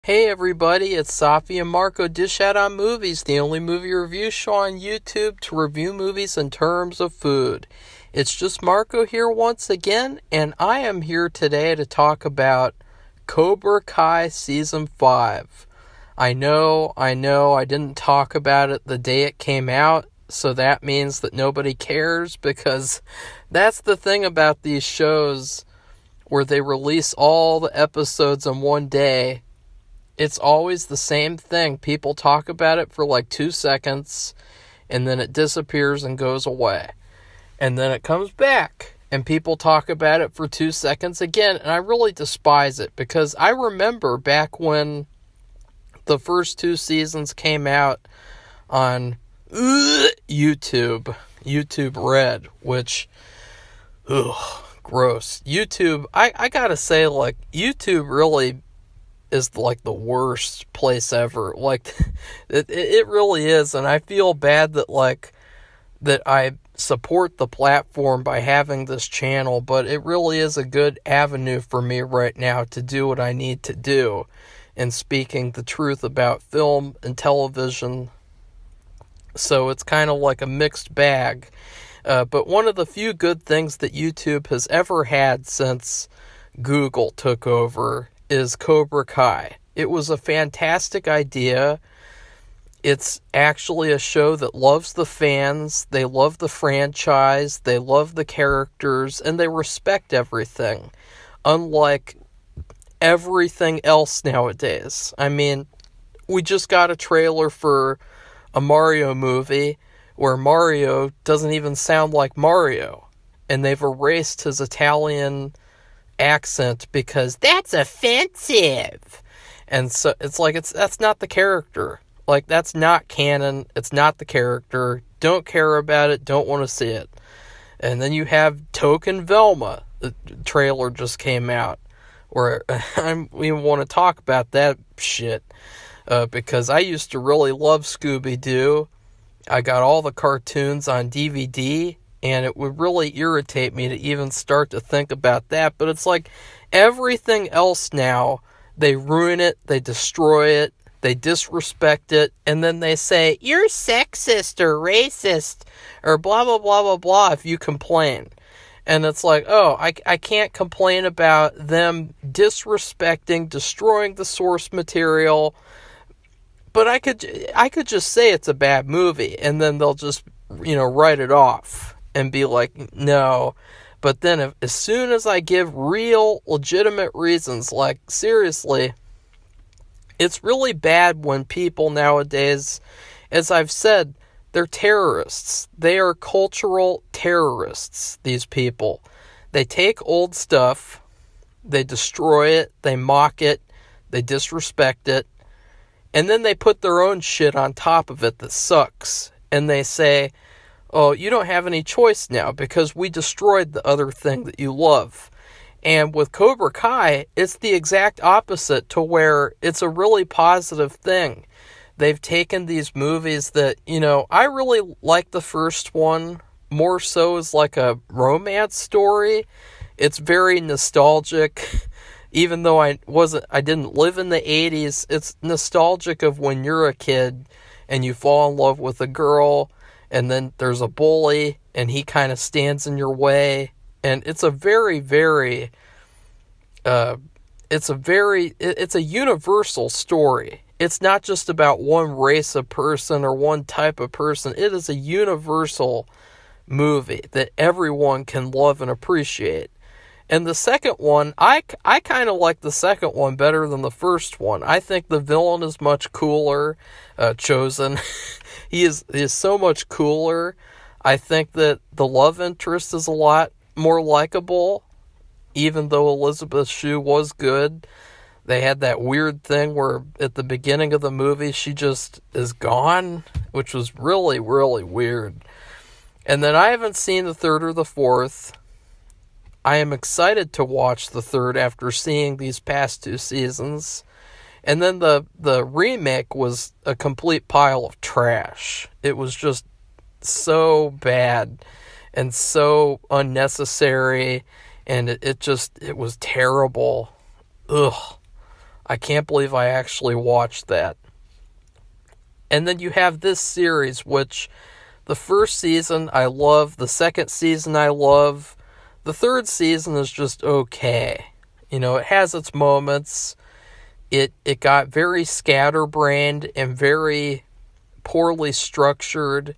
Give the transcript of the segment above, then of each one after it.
Hey everybody, it's Safi and Marco Dish Out on Movies, the only movie review show on YouTube to review movies in terms of food. It's just Marco here once again, and I am here today to talk about Cobra Kai Season 5. I know, I didn't talk about it the day it came out, so that means that nobody cares, because that's the thing about these shows where they release all the episodes in one day. It's always the same thing. People talk about it for like 2 seconds, and then it disappears and goes away. And then it comes back, and people talk about it for 2 seconds again, and I really despise it, because I remember back when the first 2 seasons came out on YouTube Red, which, gross. YouTube, I gotta say, like, YouTube really is like the worst place ever. Like, it really is, and I feel bad that I support the platform by having this channel, but it really is a good avenue for me right now to do what I need to do in speaking the truth about film and television. So it's kind of like a mixed bag. But one of the few good things that YouTube has ever had since Google took over is Cobra Kai. It was a fantastic idea. It's actually a show that loves the fans, they love the franchise, they love the characters, and they respect everything. Unlike everything else nowadays. I mean, we just got a trailer for a Mario movie where Mario doesn't even sound like Mario, and they've erased his Italian accent because that's offensive. And so it's like, that's not the character. Like, that's not canon. It's not the character. Don't care about it. Don't want to see it. And then you have Token Velma. The trailer just came out, where we even want to talk about that shit, because I used to really love Scooby-Doo. I got all the cartoons on DVD, and it would really irritate me to even start to think about that. But it's like everything else now, they ruin it, they destroy it, they disrespect it, and then they say, you're sexist or racist or blah, blah, blah, blah, blah if you complain. And it's like, oh, I can't complain about them disrespecting, destroying the source material, but I could just say it's a bad movie, and then they'll just, write it off and be like, no. But then as soon as I give real, legitimate reasons, like, seriously, it's really bad when people nowadays, as I've said, they're terrorists. They are cultural terrorists, these people. They take old stuff, they destroy it, they mock it, they disrespect it, and then they put their own shit on top of it that sucks. And they say, oh, you don't have any choice now because we destroyed the other thing that you love. And with Cobra Kai, it's the exact opposite, to where it's a really positive thing. They've taken these movies that, I really like the first one more so as like a romance story. It's very nostalgic. Even though I didn't live in the 80s, it's nostalgic of when you're a kid and you fall in love with a girl, and then there's a bully, and he kind of stands in your way. And it's a very, very, it's a universal story. It's not just about one race of person or one type of person. It is a universal movie that everyone can love and appreciate. And the second one, I kind of like the second one better than the first one. I think the villain is much cooler. Chosen. He is so much cooler. I think that the love interest is a lot more likable, even though Elizabeth Shue was good. They had that weird thing where at the beginning of the movie she just is gone, which was really, really weird. And then I haven't seen the third or the fourth. I am excited to watch the third after seeing these past 2 seasons. And then the remake was a complete pile of trash. It was just so bad and so unnecessary, and it was terrible. Ugh. I can't believe I actually watched that. And then you have this series, which the first season I love, the second season I love, the third season is just okay. It has its moments. It got very scatterbrained and very poorly structured,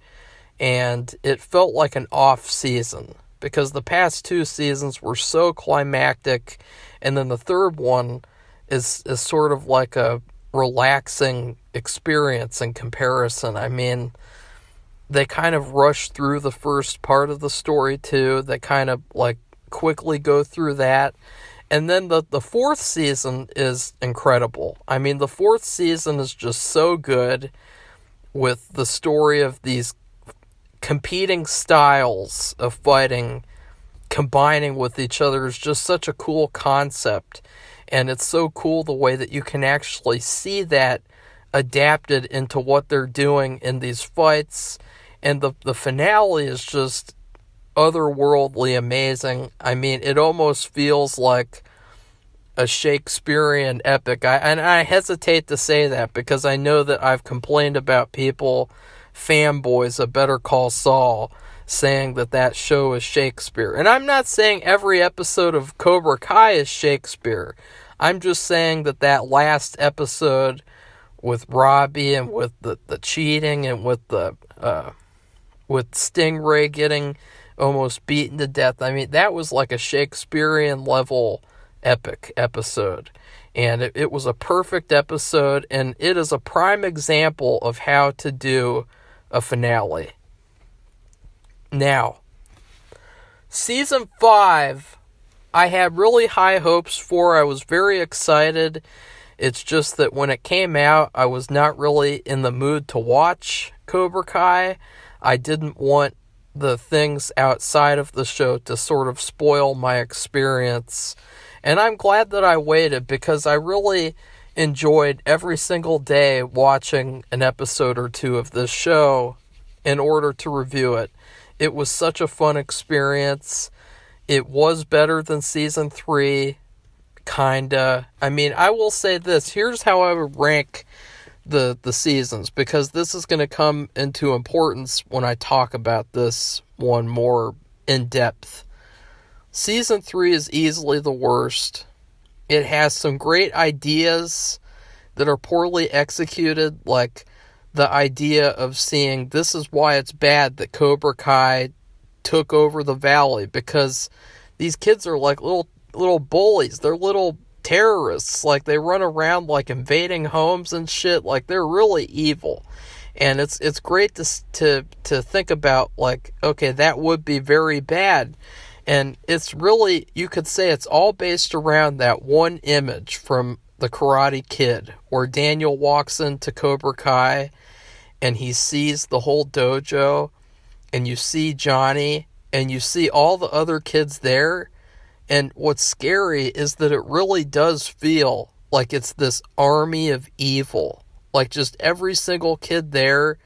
and it felt like an off season because the past two seasons were so climactic, and then the third one is sort of like a relaxing experience in comparison. I mean, they kind of rush through the first part of the story too. They kind of like quickly go through that. And then the fourth season is incredible. I mean, the fourth season is just so good with the story of these competing styles of fighting combining with each other is just such a cool concept. And it's so cool the way that you can actually see that adapted into what they're doing in these fights. And the finale is just otherworldly amazing. I mean, it almost feels like a Shakespearean epic. I hesitate to say that because I know that I've complained about people, fanboys of Better Call Saul, saying that show is Shakespeare. And I'm not saying every episode of Cobra Kai is Shakespeare. I'm just saying that last episode with Robbie and with the cheating and with with Stingray getting almost beaten to death. I mean, that was like a Shakespearean level epic episode. And it was a perfect episode, and it is a prime example of how to do a finale. Now, season 5, I had really high hopes for. I was very excited. It's just that when it came out, I was not really in the mood to watch Cobra Kai. I didn't want the things outside of the show to sort of spoil my experience. And I'm glad that I waited because I really enjoyed every single day watching an episode or two of this show in order to review it. It was such a fun experience. It was better than season 3, kinda. I mean, I will say this. Here's how I would rank the seasons, because this is going to come into importance when I talk about this one more in depth. Season 3 is easily the worst. It has some great ideas that are poorly executed, like the idea of seeing this is why it's bad that Cobra Kai took over the valley, because these kids are like little bullies. They're little terrorists. Like, they run around like invading homes and shit. Like, they're really evil. And it's great to think about, like, okay, that would be very bad. And it's really, you could say it's all based around that one image from The Karate Kid, where Daniel walks into Cobra Kai and he sees the whole dojo, and you see Johnny, and you see all the other kids there. And what's scary is that it really does feel like it's this army of evil. Like, just every single kid there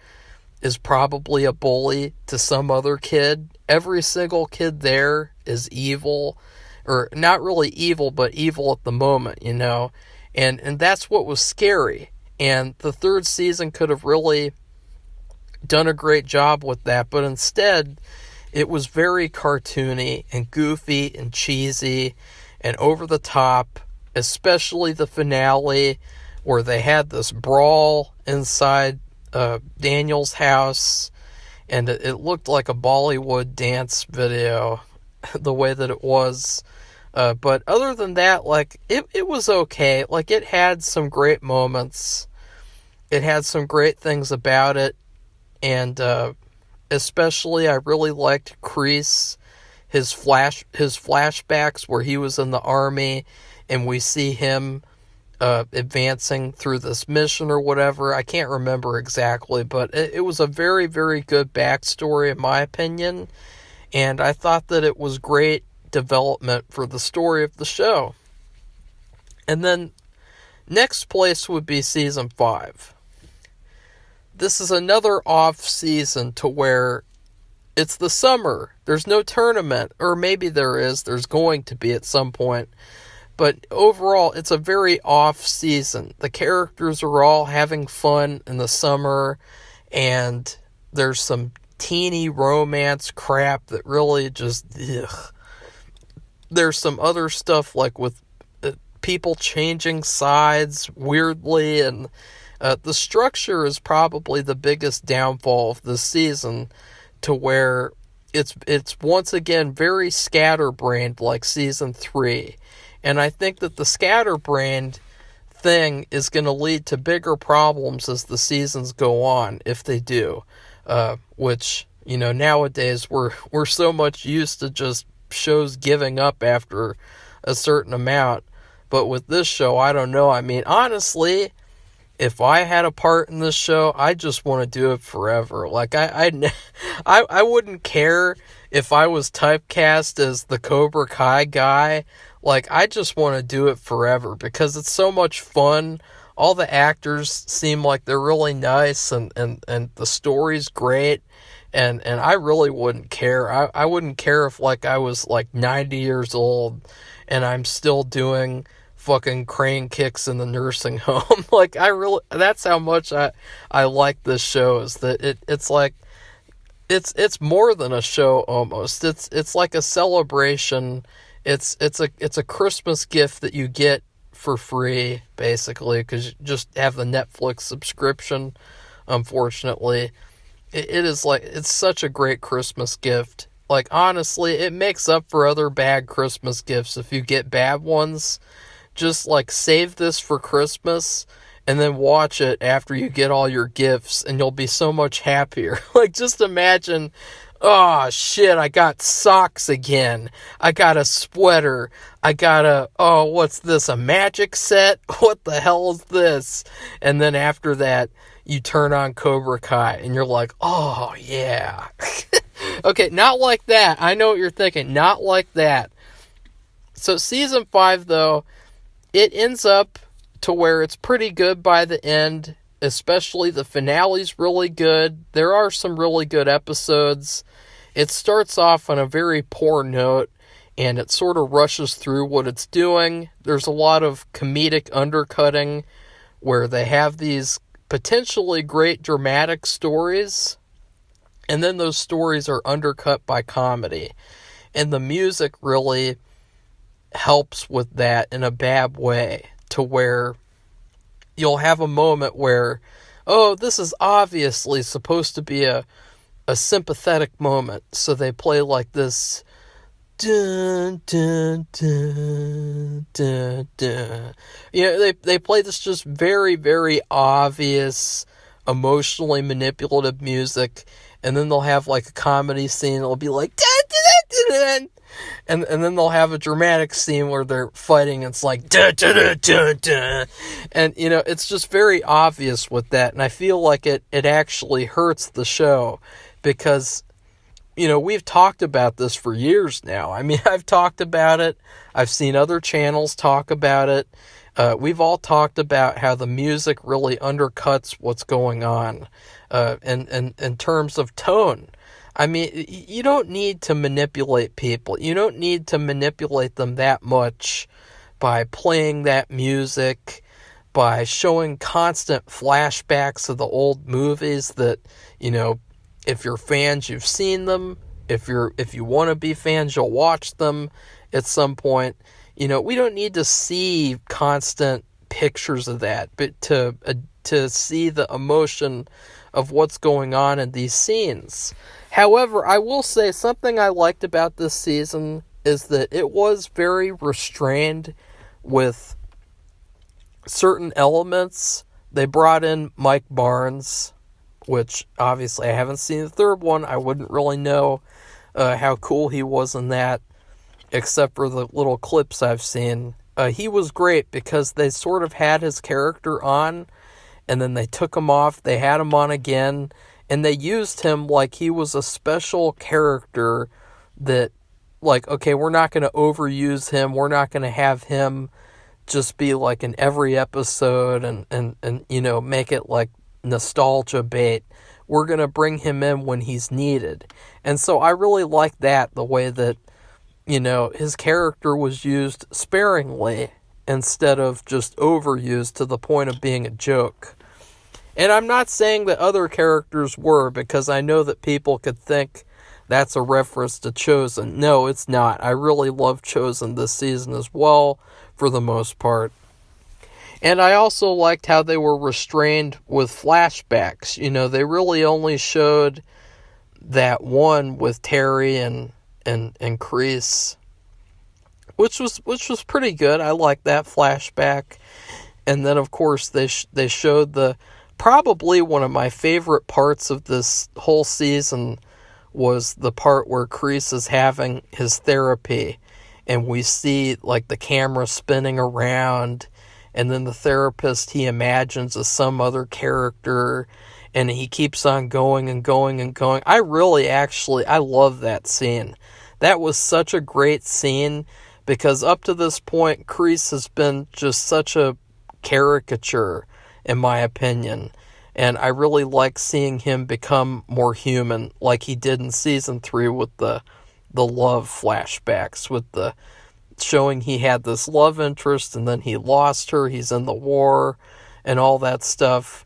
is probably a bully to some other kid. Every single kid there is evil, or not really evil, but evil at the moment, you know. And that's what was scary. And the third season could have really done a great job with that, but instead it was very cartoony and goofy and cheesy and over the top, especially the finale where they had this brawl inside Daniel's house, and it looked like a Bollywood dance video the way that it was. But other than that, like, it was okay. Like, it had some great moments. It had some great things about it. And especially I really liked Kreese, his flashbacks where he was in the army and we see him advancing through this mission or whatever. I can't remember exactly, but it was a very, very good backstory in my opinion. And I thought that it was great development for the story of the show. And then next place would be season 5. This is another off season to where it's the summer. There's no tournament, or maybe there is. There's going to be at some point. But overall, it's a very off season. The characters are all having fun in the summer, and there's some teeny romance crap that really just, ugh. There's some other stuff like with people changing sides weirdly, and the structure is probably the biggest downfall of this season, to where it's once again very scatterbrained like season 3. And I think that the scatterbrained thing is going to lead to bigger problems as the seasons go on, if they do. Which, nowadays we're so much used to just shows giving up after a certain amount. But with this show, I don't know. I mean, honestly, if I had a part in this show, I just want to do it forever. Like, I wouldn't care if I was typecast as the Cobra Kai guy. Like, I just want to do it forever because it's so much fun. All the actors seem like they're really nice, and the story's great. And I really wouldn't care. I wouldn't care if, like, I was, like, 90 years old and I'm still doing fucking crane kicks in the nursing home. Like, that's how much I like this show, is that it's like, it's more than a show almost. It's like a celebration. It's a Christmas gift that you get for free, basically, because you just have the Netflix subscription, unfortunately. It is like, it's such a great Christmas gift. Like, honestly, it makes up for other bad Christmas gifts if you get bad ones. Just, like, save this for Christmas and then watch it after you get all your gifts, and you'll be so much happier. Like, just imagine, oh, shit, I got socks again. I got a sweater. I got what's this, a magic set? What the hell is this? And then after that, you turn on Cobra Kai, and you're like, oh, yeah. Okay, not like that. I know what you're thinking. Not like that. So season 5, though, it ends up to where it's pretty good by the end, especially the finale's really good. There are some really good episodes. It starts off on a very poor note, and it sort of rushes through what it's doing. There's a lot of comedic undercutting where they have these potentially great dramatic stories, and then those stories are undercut by comedy. And the music really helps with that in a bad way, to where you'll have a moment where, oh, this is obviously supposed to be a sympathetic moment, so they play like this dun dun dun dun dun. They play this just very, very obvious, emotionally manipulative music, and then they'll have like a comedy scene. It'll be like dun dun dun dun. And then they'll have a dramatic scene where they're fighting, and it's like dun dun dun dun dun. And it's just very obvious with that, and I feel like it actually hurts the show, because we've talked about this for years now. I mean, I've talked about it. I've seen other channels talk about it. We've all talked about how the music really undercuts what's going on, in terms of tone. I mean, you don't need to manipulate people. You don't need to manipulate them that much by playing that music, by showing constant flashbacks of the old movies that, if you're fans, you've seen them. If you want to be fans, you'll watch them at some point. We don't need to see constant pictures of that, but to see the emotion of what's going on in these scenes. However, I will say something I liked about this season is that it was very restrained with certain elements. They brought in Mike Barnes, which obviously I haven't seen the third one. I wouldn't really know how cool he was in that, except for the little clips I've seen. He was great because they sort of had his character on, and then they took him off. They had him on again, and they used him like he was a special character that, like, okay, we're not going to overuse him. We're not going to have him just be like in every episode and make it like nostalgia bait. We're going to bring him in when he's needed. And so I really like that, the way that his character was used sparingly instead of just overused to the point of being a joke. And I'm not saying that other characters were, because I know that people could think that's a reference to Chosen. No, it's not. I really love Chosen this season as well, for the most part. And I also liked how they were restrained with flashbacks. They really only showed that one with Terry and Kreese, which was pretty good. I liked that flashback. And then, of course, they showed probably one of my favorite parts of this whole season was the part where Kreese is having his therapy, and we see like the camera spinning around, and then the therapist he imagines as some other character, and he keeps on going and going and going. I love that scene. That was such a great scene, because up to this point, Kreese has been just such a caricature, in my opinion. And I really like seeing him become more human, like he did in season 3 with the love flashbacks, with the showing he had this love interest and then he lost her, he's in the war, and all that stuff.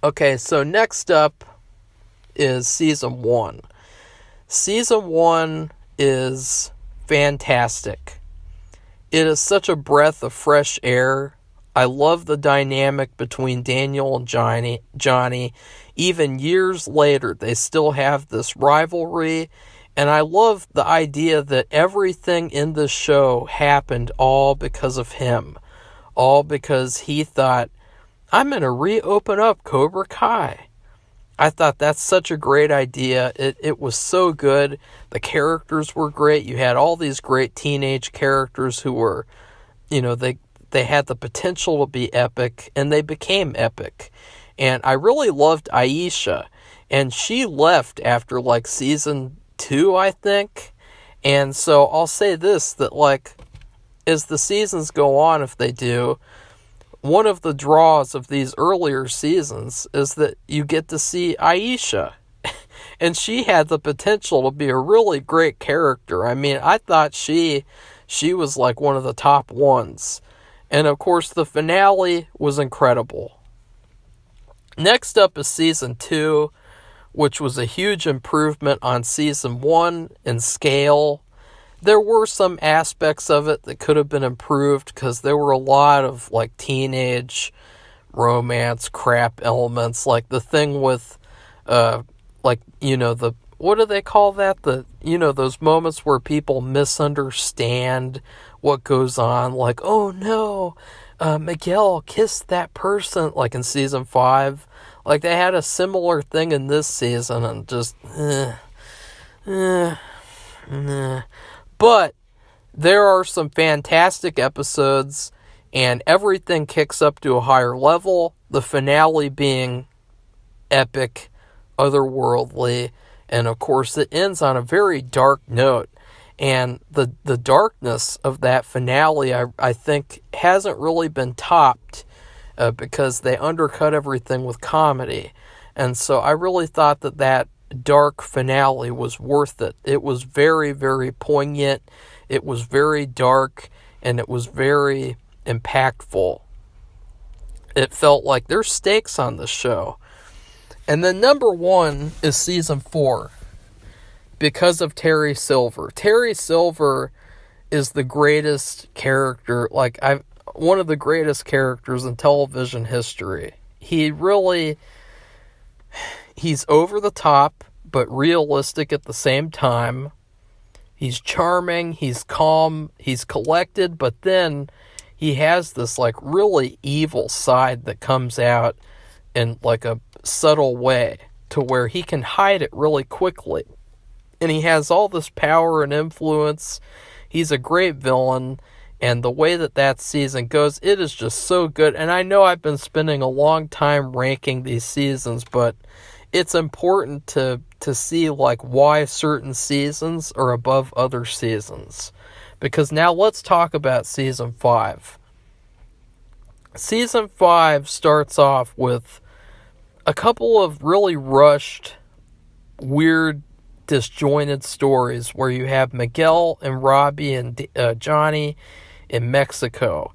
Okay, so next up is season 1. Season 1 is fantastic. It is such a breath of fresh air. I love the dynamic between Daniel and Johnny. Even years later, they still have this rivalry. And I love the idea that everything in this show happened all because of him. All because he thought, I'm going to reopen up Cobra Kai. I thought that's such a great idea. It was so good. The characters were great. You had all these great teenage characters who were, they had the potential to be epic, and they became epic. And I really loved Aisha, and she left after like season 2, I think. And so I'll say this, that like as the seasons go on, if they do, one of the draws of these earlier seasons is that you get to see Aisha. And she had the potential to be a really great character. I mean, I thought she was like one of the top ones. And of course, the finale was incredible. Next up is season 2, which was a huge improvement on season 1 in scale. There were some aspects of it that could have been improved, because there were a lot of like teenage romance crap elements, like the thing with what do they call that? Those moments where people misunderstand what goes on, like, oh no, Miguel kissed that person, like in season 5. Like they had a similar thing in this season, and just But there are some fantastic episodes, and everything kicks up to a higher level, the finale being epic, otherworldly, and of course it ends on a very dark note. And the darkness of that finale, I think, hasn't really been topped, because they undercut everything with comedy. And so I really thought that dark finale was worth it. It was very, very poignant. It was very dark, and it was very impactful. It felt like there's stakes on this show. And then number 1 is season 4. Because of Terry Silver. Terry Silver is the greatest character, one of the greatest characters in television history. He's over the top, but realistic at the same time. He's charming, he's calm, he's collected, but then he has this like really evil side that comes out in like a subtle way, to where he can hide it really quickly. And he has all this power and influence. He's a great villain. And the way that season goes, it is just so good. And I know I've been spending a long time ranking these seasons, but it's important to see like why certain seasons are above other seasons. Because now let's talk about season 5. Season 5 starts off with a couple of really rushed, weird disjointed stories where you have Miguel and Robbie and Johnny in Mexico,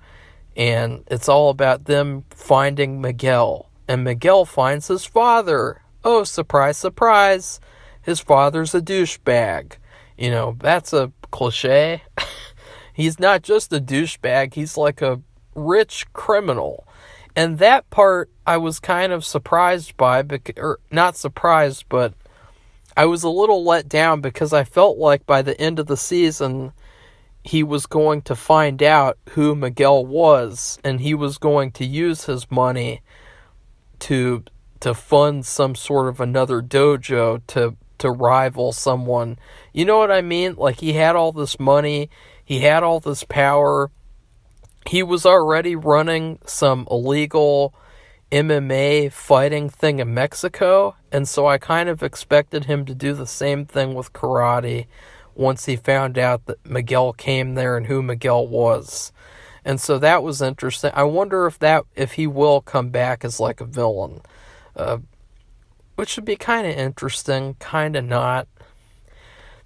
and it's all about them finding Miguel, and Miguel finds his father. Oh, surprise, surprise, his father's a douchebag. You know, that's a cliche. He's not just a douchebag, he's like a rich criminal. And that part I was kind of surprised by, or not surprised, but I was a little let down because I felt like by the end of the season, he was going to find out who Miguel was, and he was going to use his money to fund some sort of another dojo to rival someone. You know what I mean? Like, he had all this money, he had all this power, he was already running some illegal MMA fighting thing in Mexico, and so I kind of expected him to do the same thing with karate once he found out that Miguel came there and who Miguel was. And so that was interesting. I wonder if he will come back as like a villain, which would be kind of interesting, kind of not.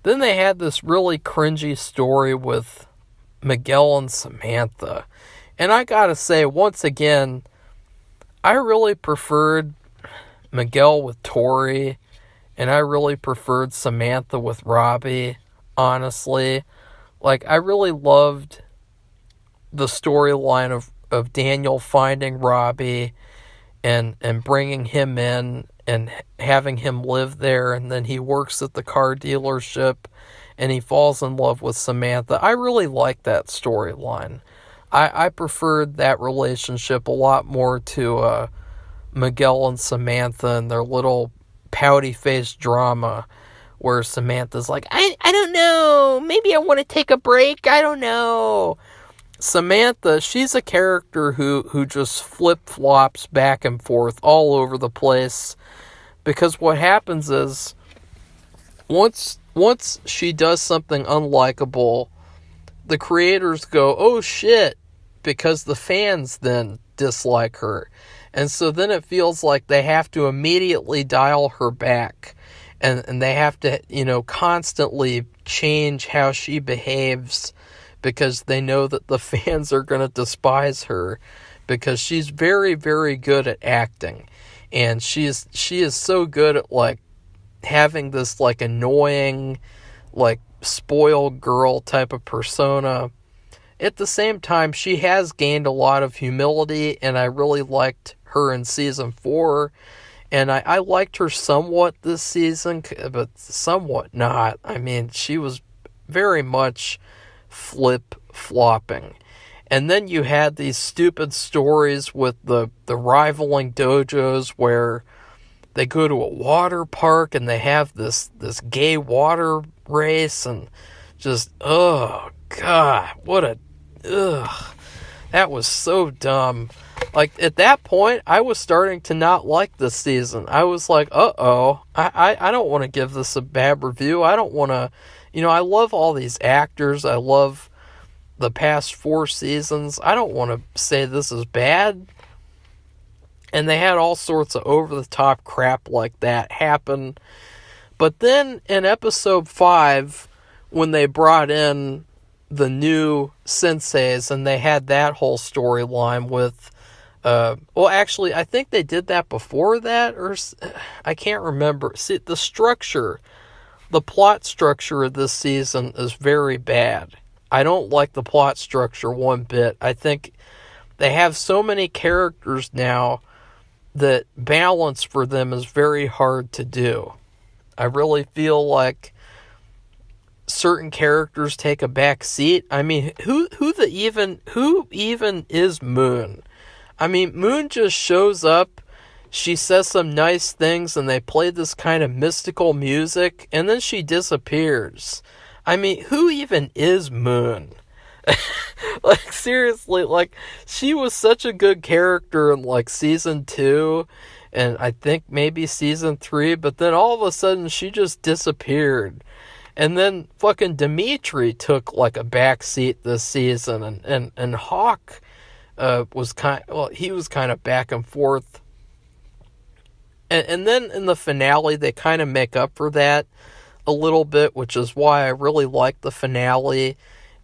Then they had this really cringy story with Miguel and Samantha. And I gotta say, once again, I really preferred Miguel with Tori, and I really preferred Samantha with Robbie, honestly. Like, I really loved the storyline of Daniel finding Robbie and bringing him in and having him live there, and then he works at the car dealership and he falls in love with Samantha. I really liked that storyline. I preferred that relationship a lot more to Miguel and Samantha and their little pouty-faced drama where Samantha's like, I don't know, maybe I want to take a break, I don't know. Samantha, she's a character who just flip-flops back and forth all over the place, because what happens is once she does something unlikable, the creators go, oh shit, because the fans then dislike her. And so then it feels like they have to immediately dial her back. And they have to, constantly change how she behaves because they know that the fans are going to despise her because she's very, very good at acting. And she is so good at, like, having this, like, annoying, like, spoiled girl type of persona. At the same time, she has gained a lot of humility, and I really liked her in season 4. And I liked her somewhat this season, but somewhat not. I mean, she was very much flip-flopping. And then you had these stupid stories with the rivaling dojos where they go to a water park and they have this gay water race, and just, oh, God, that was so dumb. Like, at that point, I was starting to not like this season. I was like, uh-oh, I don't want to give this a bad review. I don't want to, I love all these actors. I love the past 4 seasons. I don't want to say this is bad. And they had all sorts of over-the-top crap like that happen. But then in episode 5, when they brought in the new senseis and they had that whole storyline with, actually, I think they did that before that, or I can't remember. See, the plot structure of this season is very bad. I don't like the plot structure one bit. I think they have so many characters now that balance for them is very hard to do. I really feel like certain characters take a back seat. I mean, who even is Moon? I mean, Moon just shows up, she says some nice things, and they play this kind of mystical music, and then she disappears. I mean, who even is Moon? Like, seriously, like, she was such a good character in, like, season 2, and I think maybe season 3, but then all of a sudden she just disappeared. And then fucking Dimitri took, like, a backseat this season, and Hawk was he was kind of back and forth. And then in the finale, they kind of make up for that a little bit, which is why I really liked the finale.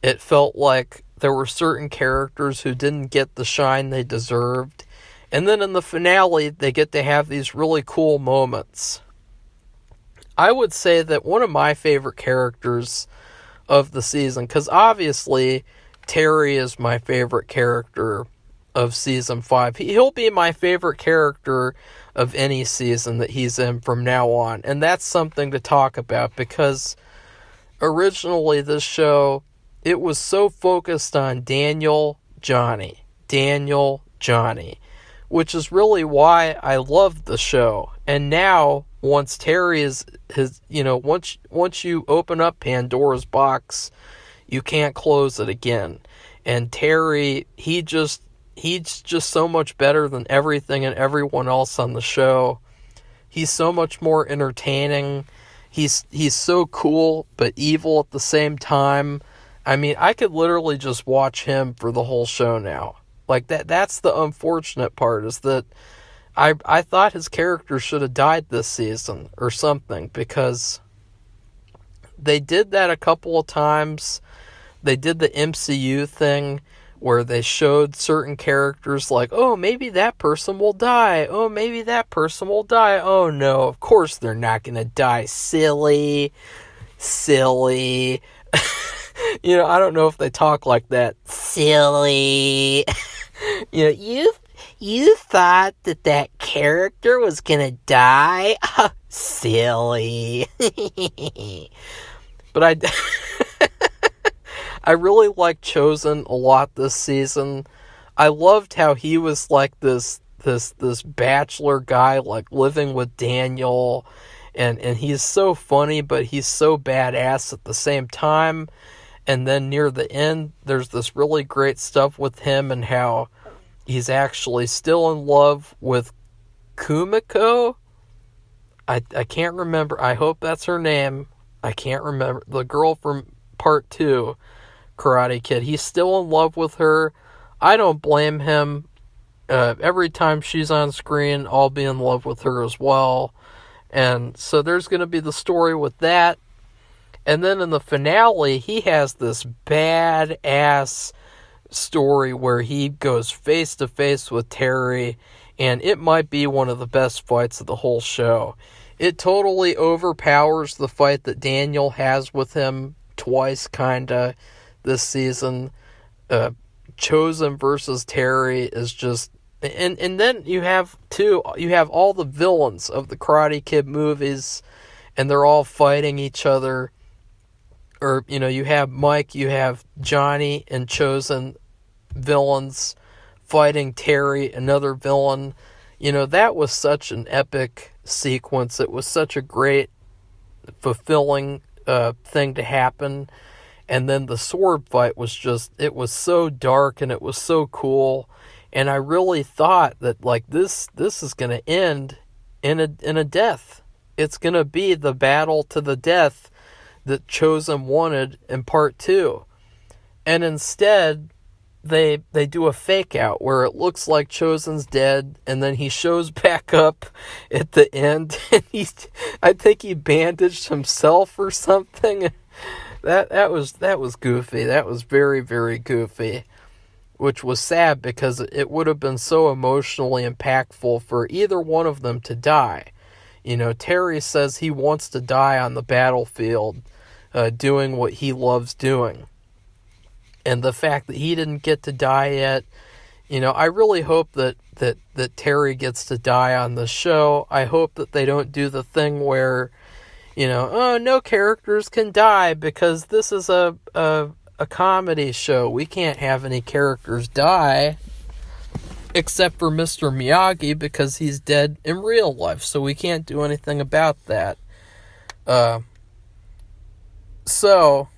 It felt like there were certain characters who didn't get the shine they deserved. And then in the finale, they get to have these really cool moments. I would say that one of my favorite characters of the season, because obviously Terry is my favorite character of season 5. He'll be my favorite character of any season that he's in from now on. And that's something to talk about, because originally this show, it was so focused on Daniel, Johnny, which is really why I loved the show. And now, once Terry once you open up Pandora's box, you can't close it again. And Terry, he's just so much better than everything and everyone else on the show. He's so much more entertaining. He's so cool but evil at the same time. I mean, I could literally just watch him for the whole show now. Like, that's the unfortunate part, is that I thought his character should have died this season or something, because they did that a couple of times. They did the MCU thing where they showed certain characters like, oh, maybe that person will die. Oh, maybe that person will die. Oh, no, of course they're not going to die. Silly. I don't know if they talk like that. Silly. You thought that character was gonna die? Silly. But I really liked Chosen a lot this season. I loved how he was like this bachelor guy, like living with Daniel, and he's so funny, but he's so badass at the same time. And then near the end, there's this really great stuff with him and how he's actually still in love with Kumiko. I can't remember. I hope that's her name. I can't remember. The girl from part 2, Karate Kid. He's still in love with her. I don't blame him. Every time she's on screen, I'll be in love with her as well. And so there's going to be the story with that. And then in the finale, he has this badass story where he goes face to face with Terry, and it might be one of the best fights of the whole show. It totally overpowers the fight that Daniel has with him twice, kinda, this season. Chosen versus Terry is just... And then you have all the villains of the Karate Kid movies, and they're all fighting each other. Or, you have Mike, you have Johnny and Chosen villains fighting Terry, another villain. That was such an epic sequence. It was such a great, fulfilling thing to happen. And then the sword fight was it was so dark and it was so cool. And I really thought that, like, this is going to end in a death. It's going to be the battle to the death that Chosen wanted in part 2. And instead, they do a fake out where it looks like Chosen's dead, and then he shows back up at the end, and I think he bandaged himself or something. That was goofy. That was very, very goofy, which was sad because it would have been so emotionally impactful for either one of them to die. Terry says he wants to die on the battlefield, doing what he loves doing. And the fact that he didn't get to die yet, I really hope that Terry gets to die on the show. I hope that they don't do the thing where, oh, no characters can die because this is a comedy show. We can't have any characters die. Except for Mr. Miyagi, because he's dead in real life, so we can't do anything about that. So,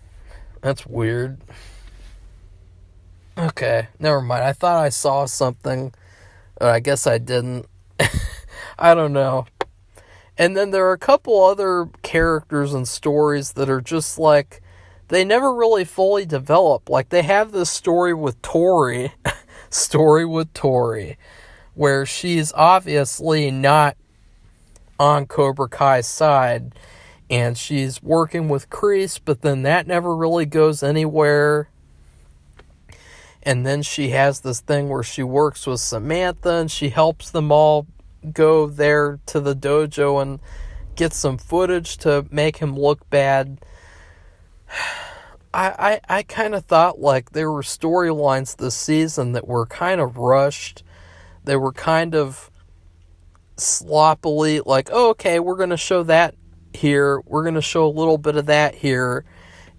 that's weird. Okay, never mind. I thought I saw something. I guess I didn't. I don't know. And then there are a couple other characters and stories that are just like, they never really fully develop. Like, they have this story with Tori, where she's obviously not on Cobra Kai's side, and she's working with Kreese, but then that never really goes anywhere. And then she has this thing where she works with Samantha, and she helps them all go there to the dojo and get some footage to make him look bad. I kind of thought like there were storylines this season that were kind of rushed. They were kind of sloppily like, oh, okay, we're going to show that here. We're going to show a little bit of that here.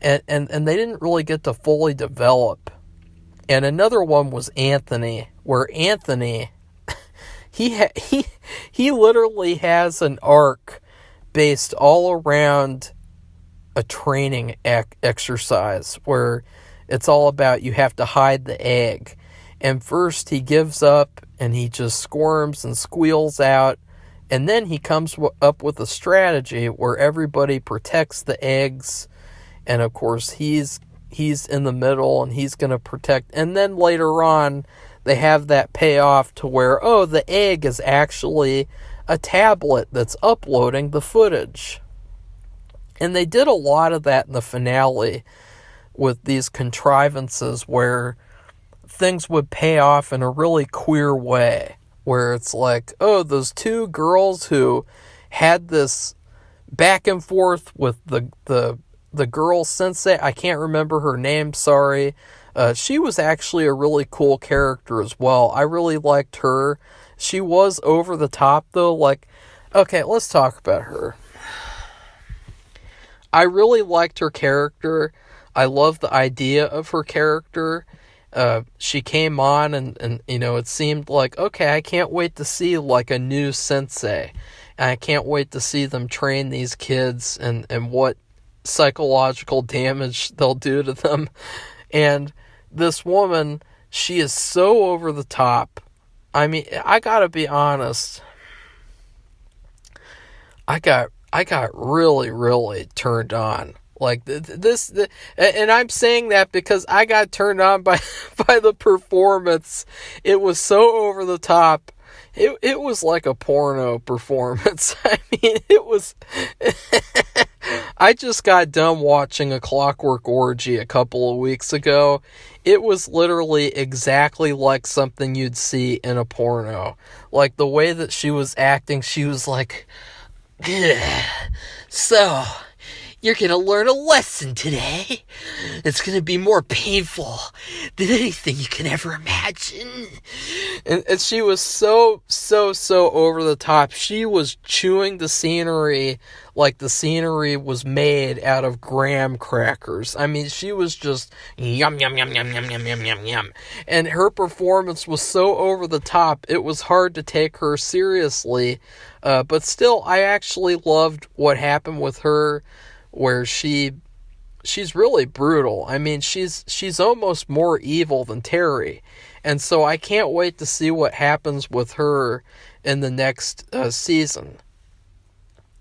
And they didn't really get to fully develop. And another one was Anthony, where Anthony, he literally has an arc based all around a training exercise where it's all about you have to hide the egg. And first he gives up and he just squirms and squeals out. And then he comes up with a strategy where everybody protects the eggs. And of course he's in the middle and he's going to protect. And then later on they have that payoff to where, oh, the egg is actually a tablet that's uploading the footage. And they did a lot of that in the finale with these contrivances where things would pay off in a really queer way. Where it's like, oh, those two girls who had this back and forth with the girl sensei. I can't remember her name, sorry. She was actually a really cool character as well. I really liked her. She was over the top, though. Like, okay, let's talk about her. I really liked her character. I love the idea of her character. She came on and you know, it seemed like, okay, I can't wait to see like a new sensei. And I can't wait to see them train these kids and what psychological damage they'll do to them. And this woman, she is so over the top. I mean, I gotta be honest. I got really, really turned on. Like and I'm saying that because I got turned on by the performance. It was so over the top. It was like a porno performance. I mean, it was. I just got done watching A Clockwork Orgy a couple of weeks ago. It was literally exactly like something you'd see in a porno. Like the way that she was acting, she was like, so, you're going to learn a lesson today. It's going to be more painful than anything you can ever imagine. And she was so over the top. She was chewing the scenery like the scenery was made out of graham crackers. I mean, she was just yum, yum, yum, yum, yum, yum, yum, yum, yum. And her performance was so over the top, it was hard to take her seriously. But still, I actually loved what happened with her, where she's really brutal. I mean, she's almost more evil than Terry. And so I can't wait to see what happens with her in the next season.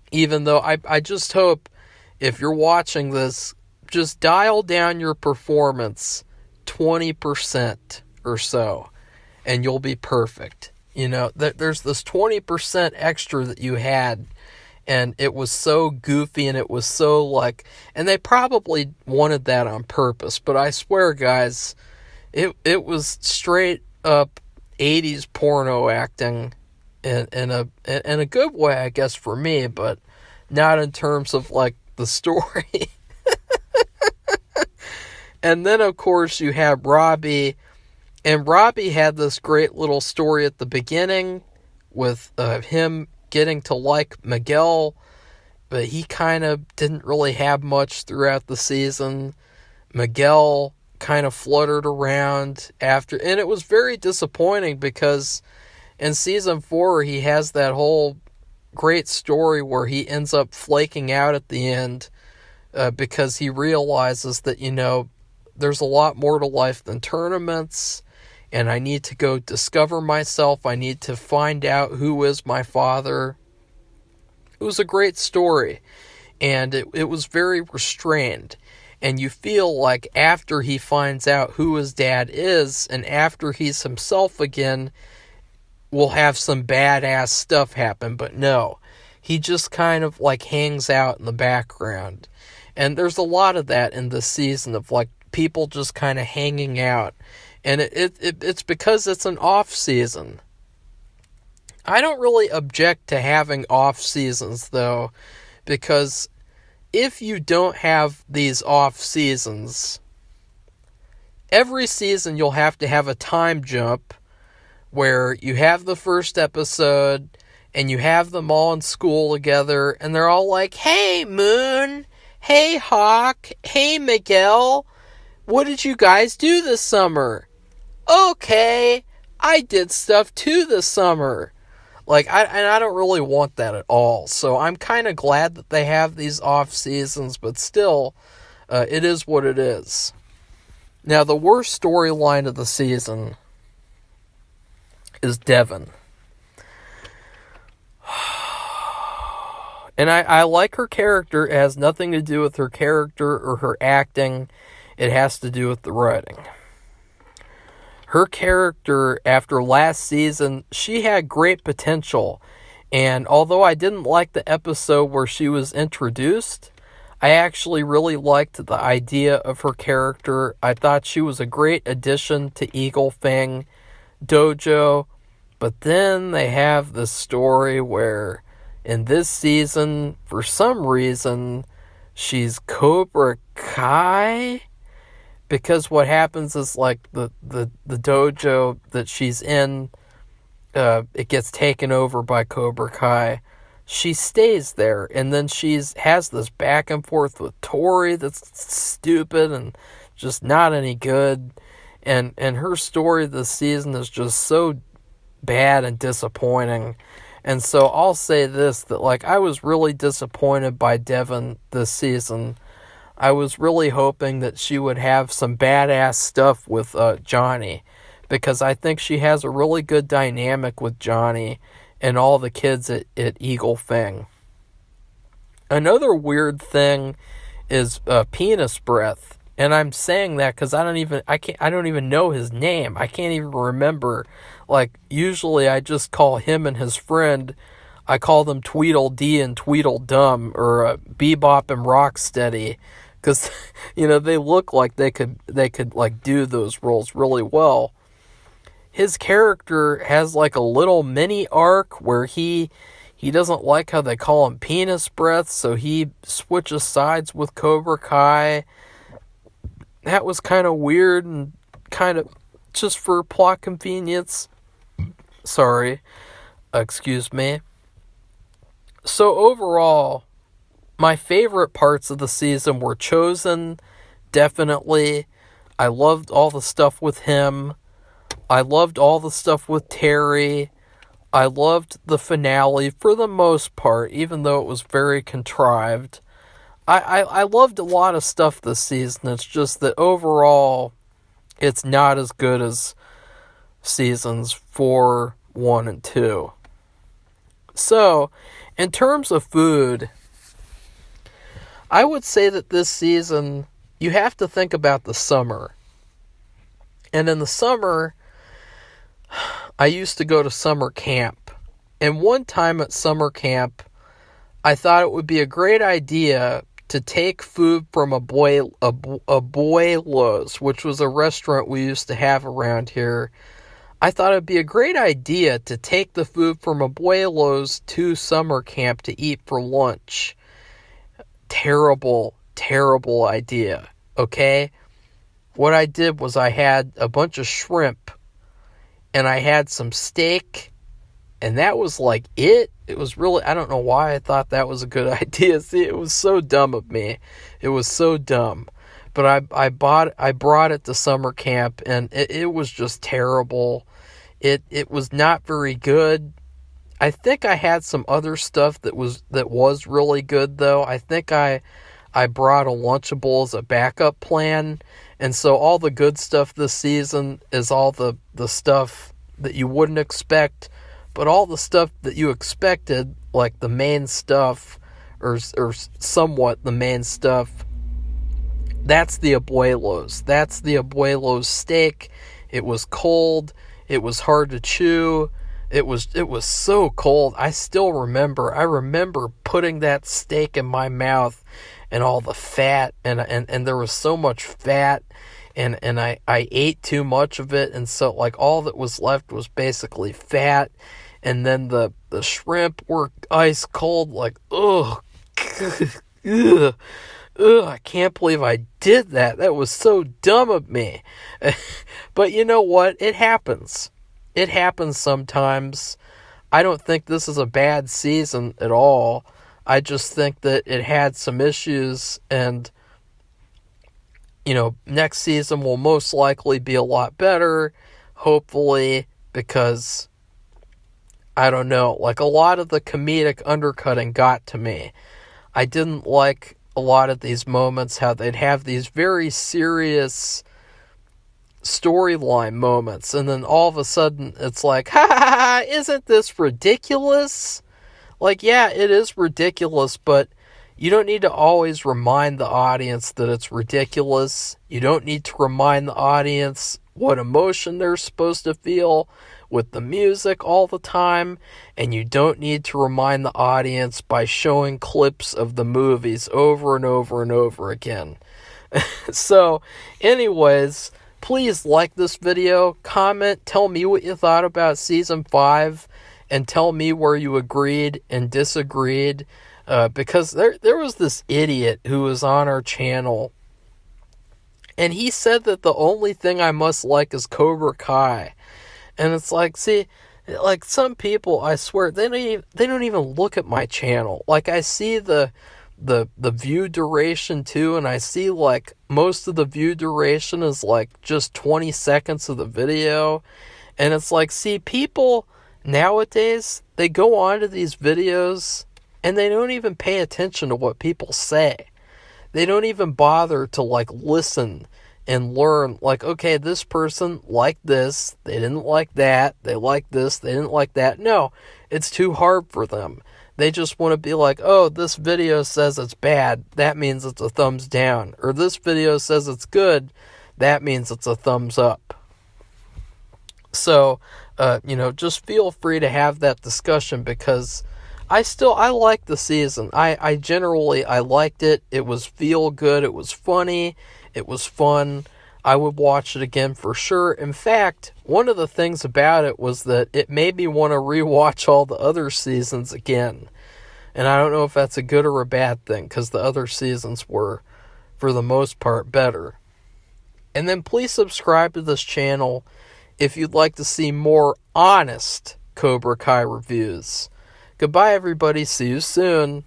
Even though I just hope, if you're watching this, just dial down your performance 20% or so, and you'll be perfect. You know, there's this 20% extra that you had, and it was so goofy, and it was so like, and they probably wanted that on purpose, but I swear, guys, it was straight up 80s porno acting in a good way, I guess, for me, but not in terms of like the story. And then, of course, you have Robbie. And Robbie had this great little story at the beginning with him getting to like Miguel, but he kind of didn't really have much throughout the season. Miguel kind of fluttered around after, and it was very disappointing because in season 4 he has that whole great story where he ends up flaking out at the end because he realizes that, you know, there's a lot more to life than tournaments, and I need to go discover myself. I need to find out who is my father. It was a great story, and it was very restrained. And you feel like after he finds out who his dad is, and after he's himself again, we'll have some badass stuff happen. But no, he just kind of like hangs out in the background. And there's a lot of that in this season of like people just kind of hanging out. And it's because it's an off season. I don't really object to having off seasons though, because if you don't have these off seasons, every season you'll have to have a time jump where you have the first episode and you have them all in school together and they're all like, "Hey, Moon. Hey, Hawk. Hey, Miguel. What did you guys do this summer?" "Okay, I did stuff too this summer." Like, I don't really want that at all. So I'm kind of glad that they have these off seasons, but still, it is what it is. Now, the worst storyline of the season is Devin. And I like her character. It has nothing to do with her character or her acting. It has to do with the writing. Her character, after last season, she had great potential. And although I didn't like the episode where she was introduced, I actually really liked the idea of her character. I thought she was a great addition to Eagle Fang Dojo. But then they have this story where in this season, for some reason, she's Cobra Kai. Because what happens is, like, the dojo that she's in, it gets taken over by Cobra Kai. She stays there, and then has this back and forth with Tori that's stupid and just not any good. And her story this season is just so bad and disappointing. And so I'll say this, that, like, I was really disappointed by Devin this season. I was really hoping that she would have some badass stuff with Johnny, because I think she has a really good dynamic with Johnny and all the kids at Eagle Fang. Another weird thing is penis breath, and I'm saying that because I don't even know his name. I can't even remember. Like, usually I just call him and his friend, I call them Tweedledee and Tweedledum, or Bebop and Rocksteady. Because, they look like they could like do those roles really well. His character has like a little mini arc where he doesn't like how they call him penis breath, so he switches sides with Cobra Kai. That was kind of weird and kind of just for plot convenience. Sorry. Excuse me. So overall, my favorite parts of the season were Chosen, definitely. I loved all the stuff with him. I loved all the stuff with Terry. I loved the finale for the most part, even though it was very contrived. I loved a lot of stuff this season. It's just that overall, it's not as good as seasons 4, 1, and 2. So, in terms of food, I would say that this season, you have to think about the summer. And in the summer, I used to go to summer camp. And one time at summer camp, I thought it would be a great idea to take food from Abuelo's, which was a restaurant we used to have around here. I thought it would be a great idea to take the food from Abuelo's to summer camp to eat for lunch. Terrible idea, okay? What I did was I had a bunch of shrimp, and I had some steak, and that was like it. It was really, I don't know why I thought that was a good idea. See, it was so dumb of me. It was so dumb. But I brought it to summer camp, and it was just terrible. It was not very good. I think I had some other stuff that was really good, though. I think I brought a Lunchable as a backup plan, and so all the good stuff this season is all the stuff that you wouldn't expect, but all the stuff that you expected, like the main stuff, or somewhat the main stuff, that's the Abuelo's. That's the Abuelo's steak. It was cold. It was hard to chew. It was so cold. I still remember. I remember putting that steak in my mouth and all the fat, and there was so much fat, and I ate too much of it, and so like all that was left was basically fat, and then the shrimp were ice cold. Like, ugh, ugh. Ugh, I can't believe I did that. That was so dumb of me. But you know what? It happens. It happens sometimes. I don't think this is a bad season at all. I just think that it had some issues, and, you know, next season will most likely be a lot better, hopefully, because, I don't know, like a lot of the comedic undercutting got to me. I didn't like a lot of these moments, how they'd have these very serious storyline moments, and then all of a sudden it's like, ha ha ha, isn't this ridiculous? Like, yeah, it is ridiculous, but you don't need to always remind the audience that it's ridiculous. You don't need to remind the audience what emotion they're supposed to feel with the music all the time, and you don't need to remind the audience by showing clips of the movies over and over and over again. So, anyways, please like this video, comment, tell me what you thought about Season 5, and tell me where you agreed and disagreed, because there was this idiot who was on our channel, and he said that the only thing I must like is Cobra Kai. And it's like, see, like some people, I swear, they don't even look at my channel. Like, I see the view duration too, and I see like most of the view duration is like just 20 seconds of the video. And it's like, see, people nowadays, they go onto these videos and they don't even pay attention to what people say. They don't even bother to like listen and learn, like, okay, this person liked this, they didn't like that, they liked this, they didn't like that. No, it's too hard for them. They just want to be like, oh, this video says it's bad, that means it's a thumbs down. Or this video says it's good, that means it's a thumbs up. So, you know, just feel free to have that discussion, because I like the season. I generally liked it. It was feel good. It was funny. It was fun. I would watch it again for sure. In fact, one of the things about it was that it made me want to rewatch all the other seasons again. And I don't know if that's a good or a bad thing, because the other seasons were, for the most part, better. And then please subscribe to this channel if you'd like to see more honest Cobra Kai reviews. Goodbye, everybody. See you soon.